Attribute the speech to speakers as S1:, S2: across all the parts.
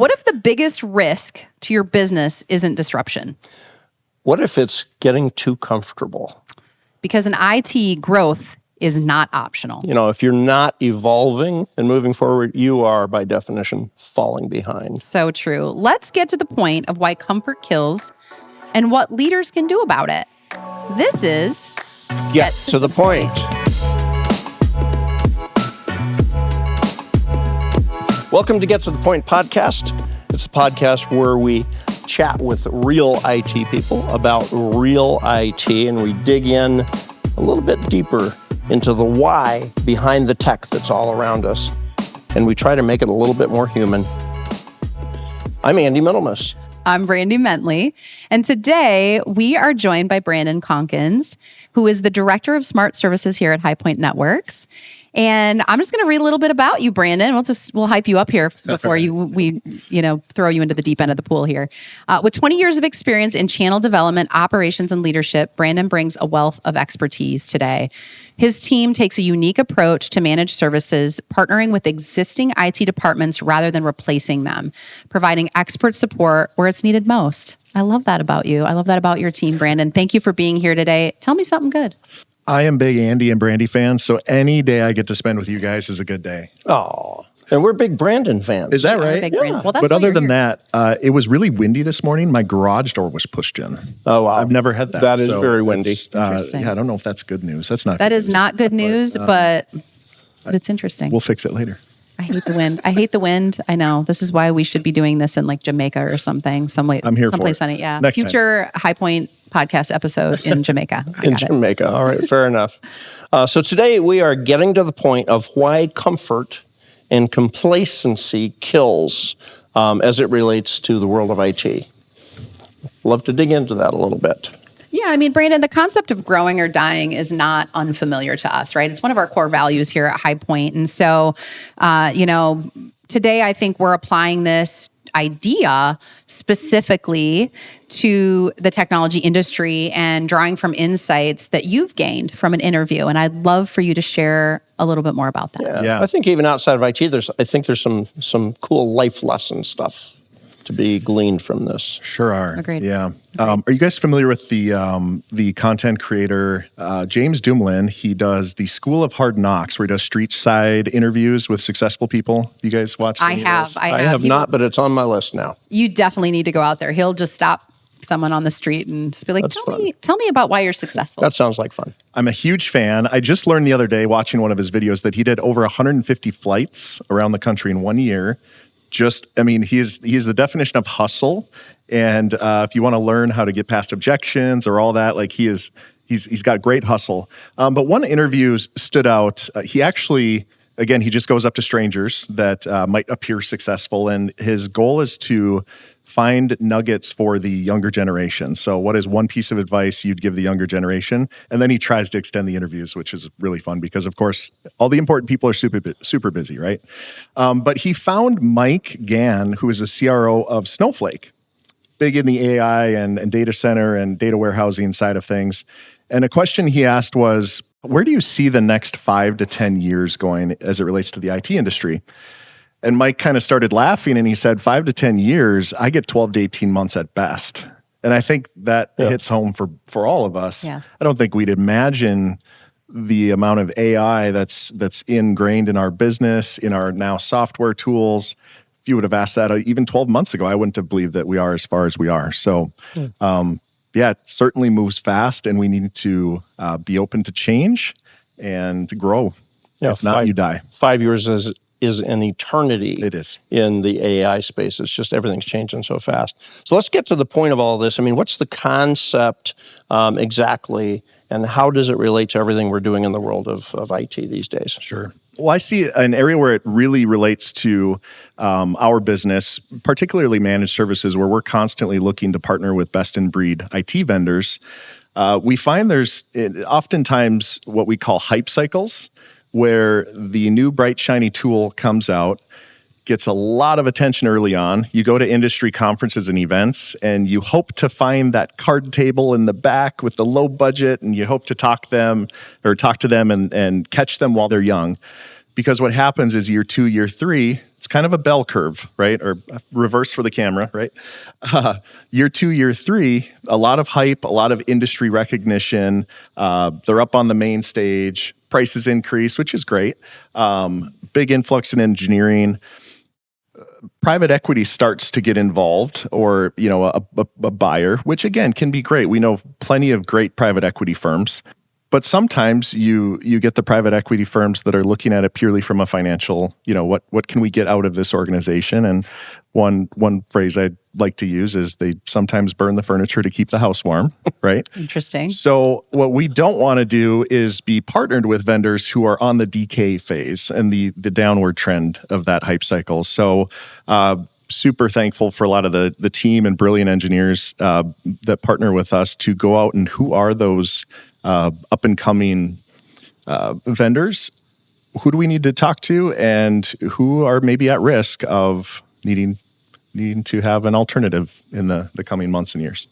S1: What if the biggest risk to your business isn't disruption?
S2: What if it's getting too comfortable?
S1: Because in IT, growth is not optional.
S2: If you're not evolving and moving forward, you are, by definition, falling behind.
S1: So true. Let's get to the point of why comfort kills and what leaders can do about it. This is
S2: Get to the Point. Welcome to Get to the Point podcast. It's a podcast where we chat with real IT people about real IT, and we dig in a little bit deeper into the why behind the tech that's all around us, and we try to make it a little bit more human. I'm Andy Middlemas.
S1: I'm Brandy Mentley, and today we are joined by Brandon Conkins, who is the Director of Smart Services here at High Point Networks. And I'm just going to read a little bit about you, Brandon. We'll hype you up here before we throw you into the deep end of the pool here. With 20 years of experience in channel development, operations, and leadership, Brandon brings a wealth of expertise today. His team takes a unique approach to managed services, partnering with existing IT departments rather than replacing them, providing expert support where it's needed most. I love that about you. I love that about your team, Brandon. Thank you for being here today. Tell me something good.
S3: I am big Andy and Brandy fans, so any day I get to spend with you guys is a good day.
S2: Oh, and we're big Brandon fans.
S3: Is that right?
S1: Yeah. Well, that's
S3: but other than that, it was really windy this morning. My garage door was pushed in.
S2: Oh, wow.
S3: I've never had that.
S2: That is very windy.
S1: Interesting.
S3: I don't know if that's good news. That's not.
S1: That is not good news, but it's interesting.
S3: We'll fix it later.
S1: I hate the wind. I know. This is why we should be doing this in like Jamaica or something.
S3: I'm here
S1: someplace
S3: for it.
S1: Sunny. Yeah.
S3: Next
S1: Future time. High Point podcast episode in Jamaica.
S2: Jamaica. All right. Fair enough. So today we are getting to the point of why comfort and complacency kills as it relates to the world of IT. Love to dig into that a little bit.
S1: Yeah, I mean, Brandon, the concept of growing or dying is not unfamiliar to us, right? It's one of our core values here at High Point. And so, today I think we're applying this idea specifically to the technology industry and drawing from insights that you've gained from an interview. And I'd love for you to share a little bit more about that.
S2: Yeah. I think even outside of IT, there's some cool life lesson stuff to be gleaned from this.
S3: Sure are.
S1: Agreed.
S3: Yeah. Are you guys familiar with the content creator James Dumoulin? He does the School of Hard Knocks, where he does street side interviews with successful people. You guys watch?
S1: I have
S2: not, but it's on my list now.
S1: You definitely need to go out there. He'll just stop someone on the street and just be like, tell me about why you're successful.
S2: That sounds like fun.
S3: I'm a huge fan. I just learned the other day watching one of his videos that he did over 150 flights around the country in 1 year. He's the definition of hustle. And if you want to learn how to get past objections or all that, like he's got great hustle. But one interview stood out. He actually, again, he just goes up to strangers that might appear successful. And his goal is to find nuggets for the younger generation. So what is one piece of advice you'd give the younger generation? And then he tries to extend the interviews, which is really fun because, of course, all the important people are super busy, right? But he found Mike Gann, who is a CRO of Snowflake, big in the AI and data center and data warehousing side of things. And a question he asked was, where do you see the next 5 to 10 years going as it relates to the IT industry? And Mike kind of started laughing and he said, 5 to 10 years, I get 12 to 18 months at best. And I think that hits home for all of us.
S1: Yeah.
S3: I don't think we'd imagine the amount of AI that's ingrained in our business, in our now software tools. If you would have asked that even 12 months ago, I wouldn't have believed that we are as far as we are. So, it certainly moves fast and we need to be open to change and grow.
S2: Yeah,
S3: if not, you die.
S2: 5 years is an eternity.
S3: It is.
S2: In the AI space. It's just everything's changing so fast. So let's get to the point of all this. I mean, what's the concept exactly, and how does it relate to everything we're doing in the world of IT these days?
S3: Sure. Well, I see an area where it really relates to our business, particularly managed services, where we're constantly looking to partner with best-in-breed IT vendors. We find there's oftentimes what we call hype cycles, where the new bright, shiny tool comes out, gets a lot of attention early on. You go to industry conferences and events, and you hope to find that card table in the back with the low budget, and you hope to talk to them and catch them while they're young. Because what happens is year 2, year 3, it's kind of a bell curve, right? Or reverse for the camera, right? Year 2, year 3, a lot of hype, a lot of industry recognition. They're up on the main stage. Prices increase, which is great. Big influx in engineering. Private equity starts to get involved, or a buyer, which again can be great. We know plenty of great private equity firms. But sometimes you get the private equity firms that are looking at it purely from a financial, what can we get out of this organization? And one phrase I like to use is they sometimes burn the furniture to keep the house warm, right?
S1: Interesting.
S3: So what we don't want to do is be partnered with vendors who are on the decay phase and the downward trend of that hype cycle. So super thankful for a lot of the team and brilliant engineers that partner with us to go out and who are those up and coming vendors. Who do we need to talk to, and who are maybe at risk of needing to have an alternative in the coming months and years?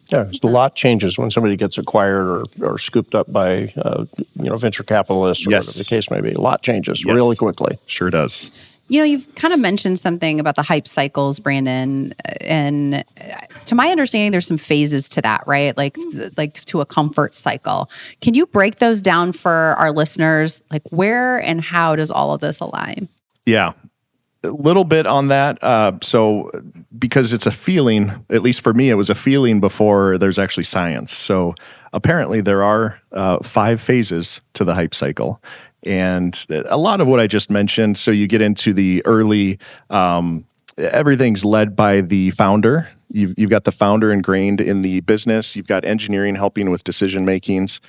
S2: Yeah, a lot changes when somebody gets acquired or scooped up by venture capitalists or whatever the case may be. A lot changes really quickly.
S3: Sure does.
S1: You've kind of mentioned something about the hype cycles, Brandon, and to my understanding, there's some phases to that, right? Like to a comfort cycle. Can you break those down for our listeners? Like where and how does all of this align?
S3: Yeah, a little bit on that. So because it's a feeling, at least for me, it was a feeling before there's actually science. So apparently there are 5 phases to the hype cycle. And a lot of what I just mentioned, so you get into the early, everything's led by the founder. You've got the founder ingrained in the business. You've got engineering helping with decision makings,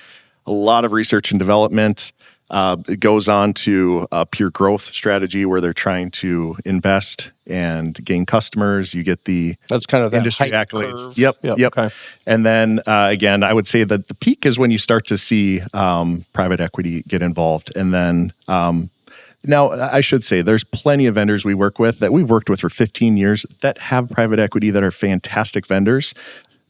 S3: a lot of research and development. It goes on to a pure growth strategy where they're trying to invest and gain customers. You get
S2: that's kind of that
S3: industry
S2: hype
S3: accolades.
S2: Curve.
S3: Yep.
S2: Okay.
S3: And then again, I would say that the peak is when you start to see private equity get involved. And then now I should say there's plenty of vendors we work with that we've worked with for 15 years that have private equity that are fantastic vendors.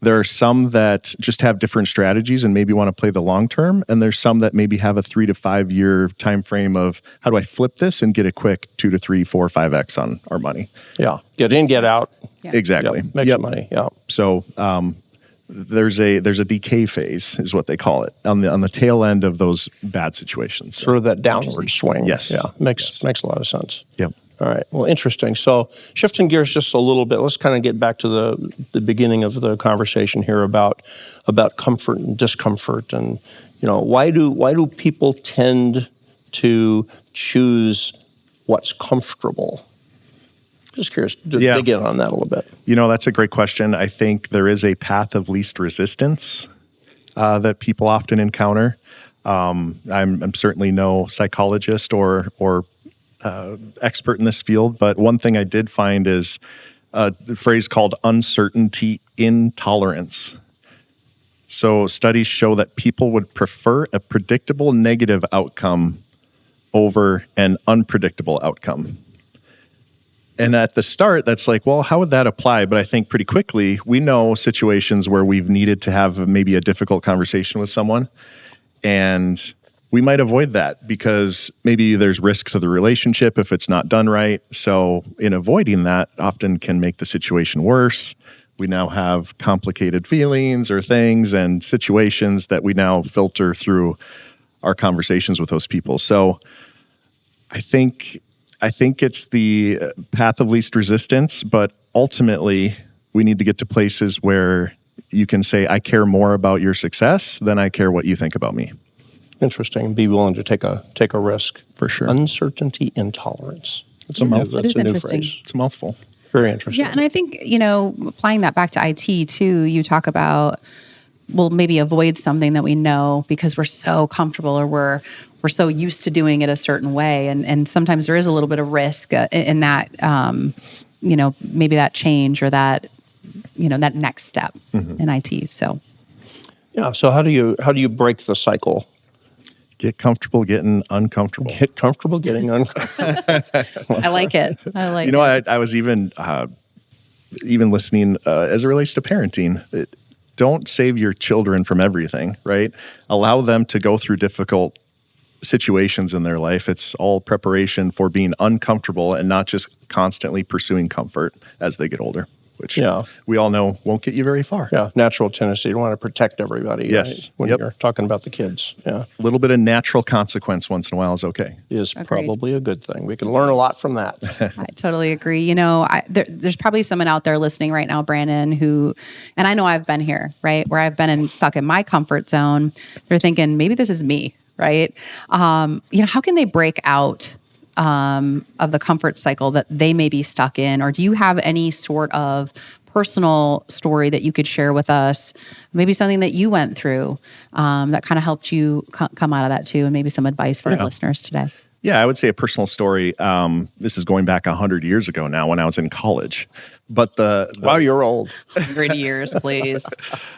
S3: There are some that just have different strategies and maybe want to play the long term. And there's some that maybe have a 3 to 5 year time frame of how do I flip this and get a quick 2 to 3, 4, 5x on our money.
S2: Yeah. Get in, get out.
S1: Yeah.
S3: Exactly.
S2: Make some money. Yeah.
S3: So there's a decay phase is what they call it on the tail end of those bad situations.
S2: Sort of that downward swing.
S3: Yes.
S2: Yeah. Makes a lot of sense.
S3: Yep.
S2: All right. Well, interesting. So shifting gears just a little bit, let's kind of get back to the beginning of the conversation here about comfort and discomfort, and why do people tend to choose what's comfortable? Just curious to dig in on that a little bit.
S3: That's a great question. I think there is a path of least resistance that people often encounter. I'm certainly no psychologist or expert in this field, but one thing I did find is a phrase called uncertainty intolerance. So studies show that people would prefer a predictable negative outcome over an unpredictable outcome. And at the start, that's like, well, how would that apply? But I think pretty quickly, we know situations where we've needed to have maybe a difficult conversation with someone, and we might avoid that because maybe there's risk to the relationship if it's not done right. So in avoiding that often can make the situation worse. We now have complicated feelings or things and situations that we now filter through our conversations with those people. So I think it's the path of least resistance, but ultimately we need to get to places where you can say, I care more about your success than I care what you think about me.
S2: Interesting. Be willing to take a risk.
S3: For sure.
S2: Uncertainty intolerance. That's a mouthful. That's a new phrase.
S3: It's a mouthful.
S2: Very interesting.
S1: Yeah, and I think, applying that back to IT too, you talk about, we'll maybe avoid something that we know because we're so comfortable or we're so used to doing it a certain way. And sometimes there is a little bit of risk in that, maybe that change or that, that next step in IT. So.
S2: Yeah. So how do you break the cycle?
S3: Get comfortable getting uncomfortable.
S2: Get comfortable getting uncomfortable.
S1: I like it.
S3: I was even listening as it relates to parenting. Don't save your children from everything, right? Allow them to go through difficult situations in their life. It's all preparation for being uncomfortable and not just constantly pursuing comfort as they get older, which we all know won't get you very far.
S2: Yeah, natural tendency. You want to protect everybody.
S3: Yes.
S2: Right? When you're talking about the kids. Yeah.
S3: A little bit of natural consequence once in a while is okay.
S2: Is
S1: Agreed.
S2: probably a good thing. We can learn a lot from that.
S1: I totally agree. You know, there's probably someone out there listening right now, Brandon, who, and I know I've been here, right? Where I've been stuck in my comfort zone. They're thinking, maybe this is me, right? You know, how can they break out of the comfort cycle that they may be stuck in? Or do you have any sort of personal story that you could share with us? Maybe something that you went through that kind of helped you come out of that too, and maybe some advice for our listeners today.
S3: Yeah, I would say a personal story. This is going back 100 years ago now when I was in college. But
S2: Wow, you're old.
S1: 100 years, please.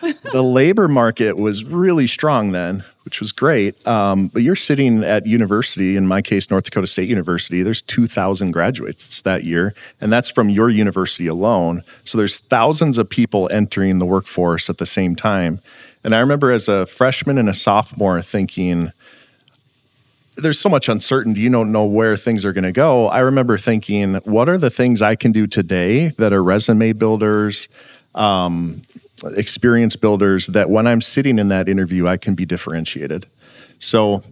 S3: The labor market was really strong then, which was great. But you're sitting at university, in my case, North Dakota State University. There's 2,000 graduates that year, and that's from your university alone. So there's thousands of people entering the workforce at the same time. And I remember as a freshman and a sophomore thinking, there's so much uncertainty. You don't know where things are going to go. I remember thinking, what are the things I can do today that are resume builders, experience builders, that when I'm sitting in that interview, I can be differentiated. So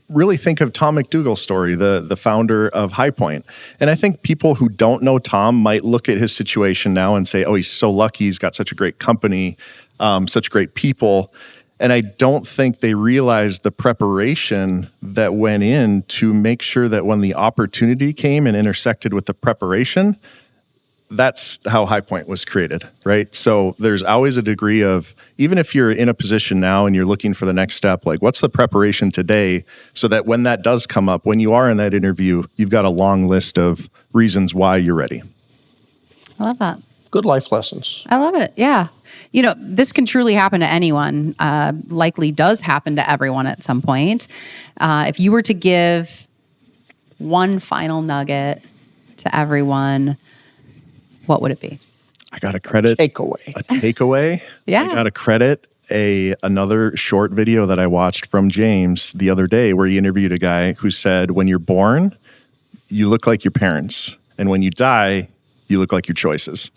S3: really think of Tom McDougall's story, the founder of High Point. And I think people who don't know Tom might look at his situation now and say, oh, he's so lucky. He's got such a great company, such great people. And I don't think they realized the preparation that went in to make sure that when the opportunity came and intersected with the preparation, that's how High Point was created, right? So there's always a degree of, even if you're in a position now and you're looking for the next step, like what's the preparation today so that when that does come up, when you are in that interview, you've got a long list of reasons why you're ready.
S1: I love that.
S2: Good life lessons.
S1: I love it. Yeah. You know, this can truly happen to anyone, likely does happen to everyone at some point. If you were to give one final nugget to everyone, what would it be?
S3: I got to credit
S2: Takeaway.
S3: a takeaway.
S1: Yeah.
S3: I got to credit another short video that I watched from James the other day where he interviewed a guy who said, when you're born, you look like your parents. And when you die, you look like your choices.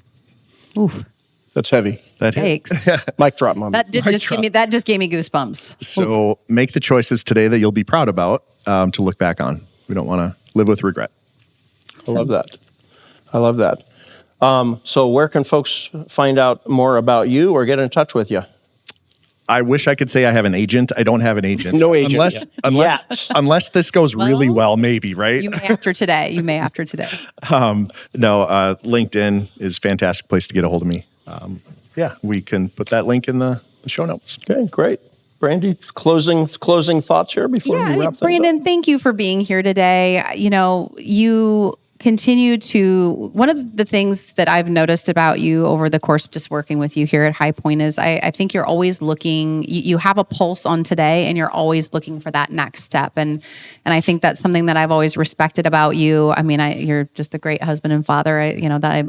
S1: Oof.
S2: That's heavy.
S1: Thanks.
S2: Mic drop, mom.
S1: That just gave me goosebumps.
S3: So make the choices today that you'll be proud about to look back on. We don't want to live with regret.
S2: I love that. I love that. So where can folks find out more about you or get in touch with you?
S3: I wish I could say I have an agent. I don't have an agent.
S2: No agent.
S3: Unless this goes really well, maybe, right?
S1: You may after today.
S3: No, LinkedIn is a fantastic place to get a hold of me. We can put that link in the show notes.
S2: Okay, great. Brandy, closing thoughts here before we wrap things up.
S1: Brandon, thank you for being here today. You know, you continue to, one of the things that I've noticed about you over the course of just working with you here at High Point is I think you're always looking, you have a pulse on today and you're always looking for that next step. And I think that's something that I've always respected about you. I mean, you're just a great husband and father. I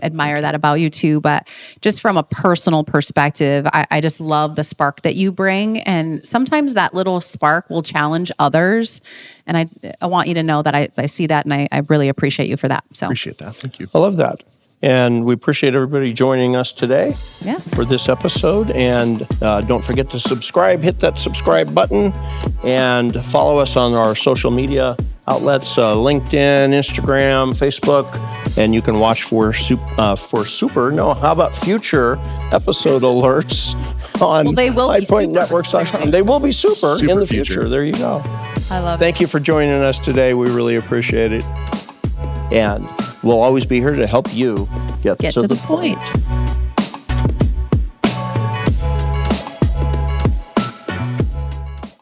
S1: admire that about you too. But just from a personal perspective, I just love the spark that you bring. And sometimes that little spark will challenge others. And I want you to know that I see that and I really appreciate you for that. So
S3: Appreciate that. Thank you.
S2: I love that. And we appreciate everybody joining us today for this episode. And don't forget to subscribe, hit that subscribe button, and follow us on our social media outlets, LinkedIn, Instagram, Facebook, and you can watch for future episode alerts on highpointnetworks.com. They will be super in the future. There you go.
S1: I love it.
S2: Thank you for joining us today. We really appreciate it. And we'll always be here to help you get to the point.